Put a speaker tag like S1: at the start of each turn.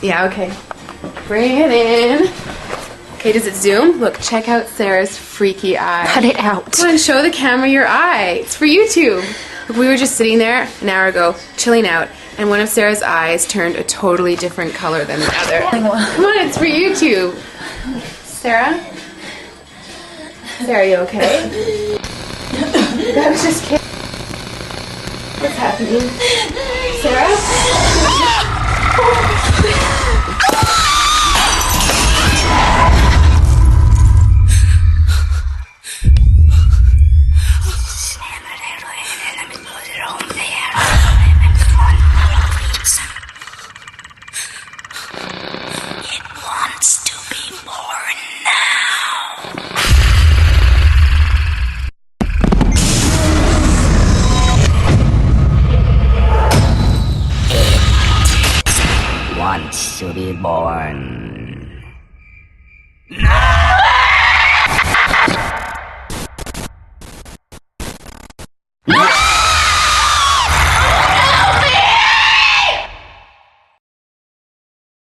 S1: Yeah, okay. Bring it in. Okay, does it zoom? Look, check out Sarah's freaky eye.
S2: Cut it out.
S1: Come on, show the camera your eye. It's for YouTube. Look, we were just sitting there an hour ago, chilling out, and one of Sarah's eyes turned a totally different color than the other. Come on, it's for YouTube. Sarah? Sarah, you okay? That was just kidding. What's happening? Sarah?
S3: Wants to be born